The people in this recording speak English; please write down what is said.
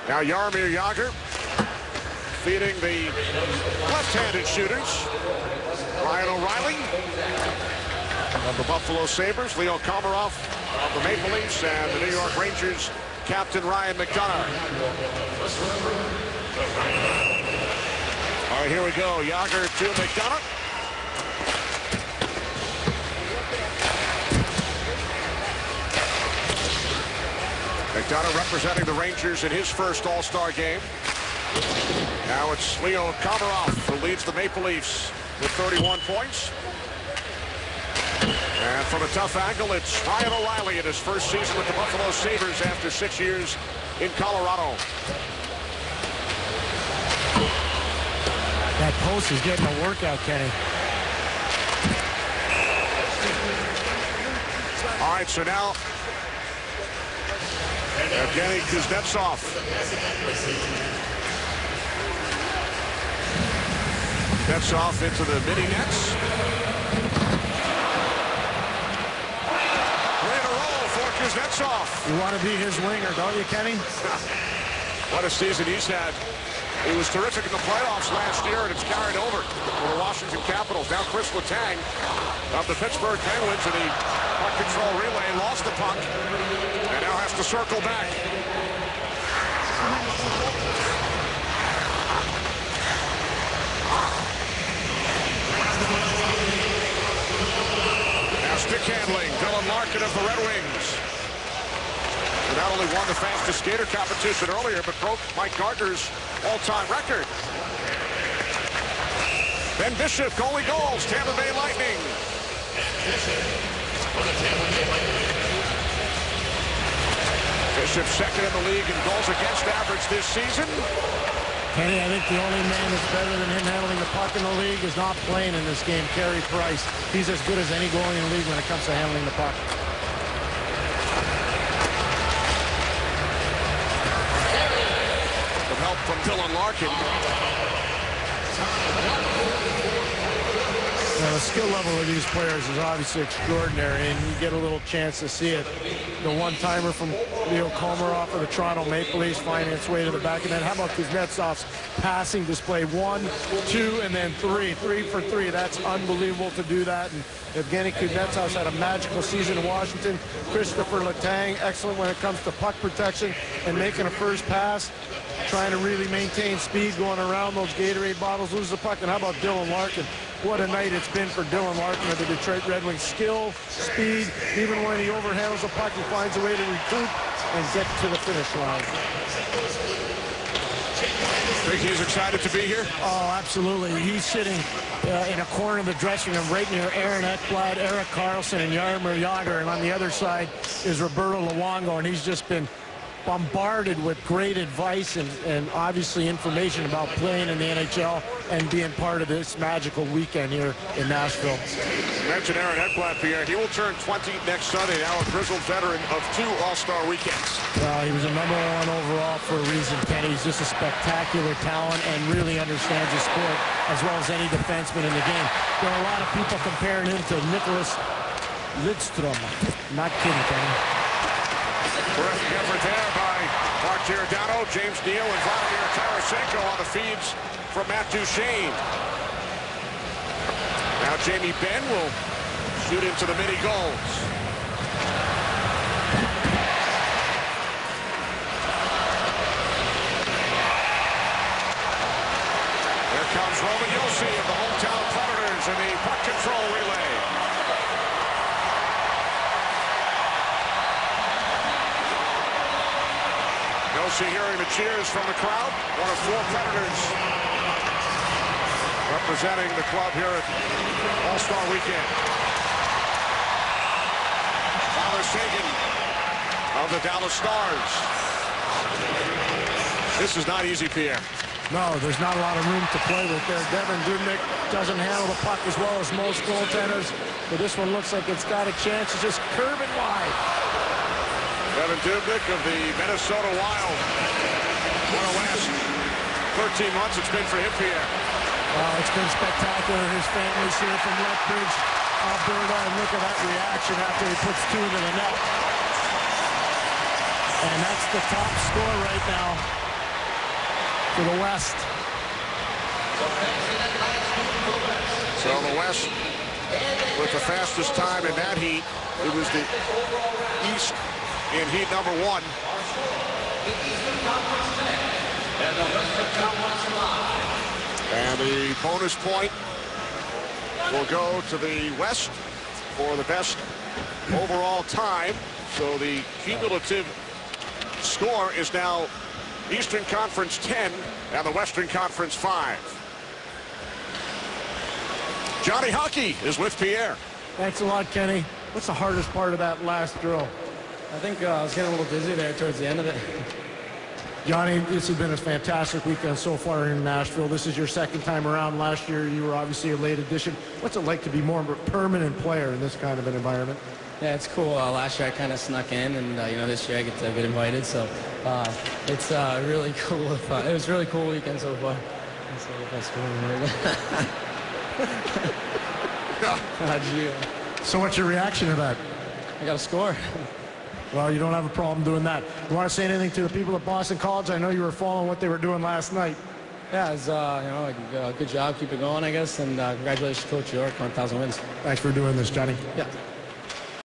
Now Jaromir Jagr feeding the left-handed shooters. Ryan O'Reilly of the Buffalo Sabres, Leo Komarov of the Maple Leafs, and the New York Rangers captain Ryan McDonagh. All right, here we go. Jagr to McDonagh. McDonagh representing the Rangers in his first All-Star game. Now it's Leo Komarov who leads the Maple Leafs with 31 points. And from a tough angle, it's Ryan O'Reilly in his first season with the Buffalo Sabres after 6 years in Colorado. That post is getting a workout, Kenny. All right, so now Evgeny Kuznetsov. Kuznetsov into the mini nets. Way to roll for Kuznetsov. You want to be his winger, don't you, Kenny? What a season he's had. He was terrific in the playoffs last year, and it's carried over for the Washington Capitals. Now Chris Letang of the Pittsburgh Penguins in the puck control relay lost the puck and now has to circle back. Now stick handling, Dylan Larkin of the Red Wings. He not only won the fastest skater competition earlier, but broke Mike Gardner's all-time record. Ben Bishop, goalie goals, Tampa Bay Lightning. Bishop second in the league in goals against average this season. Kenny, I think the only man that's better than him handling the puck in the league is not playing in this game, Carey Price. He's as good as any goalie in the league when it comes to handling the puck. With help from Dylan Larkin. Now, the skill level of these players is obviously extraordinary, and you get a little chance to see it. The one-timer from Leo Komarov of the Toronto Maple Leafs finding its way to the back of net. How about Kuznetsov's passing display? 1, 2, and then 3. 3 for 3. That's unbelievable to do that. And Evgeny Kuznetsov's had a magical season in Washington. Christopher Letang, excellent when it comes to puck protection and making a first pass. Trying to really maintain speed, going around those Gatorade bottles, lose the puck. And how about Dylan Larkin? What a night it's been for Dylan Larkin of the Detroit Red Wings. Skill, speed, even when he overhandles the puck, he finds a way to recoup and get to the finish line. Think he's excited to be here? Oh, absolutely. He's sitting in a corner of the dressing room right near Aaron Ekblad, Erik Karlsson, and Jaromir Jagr. And on the other side is Roberto Luongo, and he's just been bombarded with great advice and obviously information about playing in the NHL and being part of this magical weekend here in Nashville. You mentioned Aaron Ekblad, Pierre. He will turn 20 next Sunday, now a grizzled veteran of 2 All-Star weekends. Well, he was a #1 overall for a reason, Kenny. He's just a spectacular talent and really understands the sport as well as any defenseman in the game. There are a lot of people comparing him to Nicholas Lidstrom. Not kidding, Kenny. Terrific effort there by Mark Giordano, James Neal, and Vladimir Tarasenko on the feeds from Matt Duchene. Now Jamie Benn will shoot into the mini goals. Here comes Roman Josi of the hometown Predators in the puck control relay. Josi hearing the cheers from the crowd. One of 4 Predators representing the club here at All-Star Weekend. Tyler Seguin of the Dallas Stars. This is not easy, Pierre. No, there's not a lot of room to play with there. Devin Dubnyk doesn't handle the puck as well as most goaltenders, but this one looks like it's got a chance to just curve it wide. Devin Dubnyk of the Minnesota Wild. What a last 13 months it's been for him, Pierre. It's been spectacular. His family's here from Lethbridge, Alberta, and look at that reaction after he puts 2 into the net. And that's the top score right now for the West. So the West with the fastest time in that heat. It was the East in heat number 1. And the bonus point will go to the West for the best overall time. So the cumulative score is now Eastern Conference 10 and the Western Conference 5. Johnny Hockey is with Pierre. Thanks a lot, Kenny. What's the hardest part of that last drill? I think I was getting a little dizzy there towards the end of it. Johnny, this has been a fantastic weekend so far in Nashville. This is your second time around. Last year, you were obviously a late addition. What's it like to be more of a permanent player in this kind of an environment? Yeah, it's cool. Last year I kind of snuck in, and this year I get to get invited. So it's really cool. It was a really cool weekend so far. So what's your reaction to that? I got a score. Well, you don't have a problem doing that. You want to say anything to the people at Boston College? I know you were following what they were doing last night. Yeah, it's good job. Keep it going, I guess. And congratulations, Coach York, 1,000 wins. Thanks for doing this, Johnny. Yeah.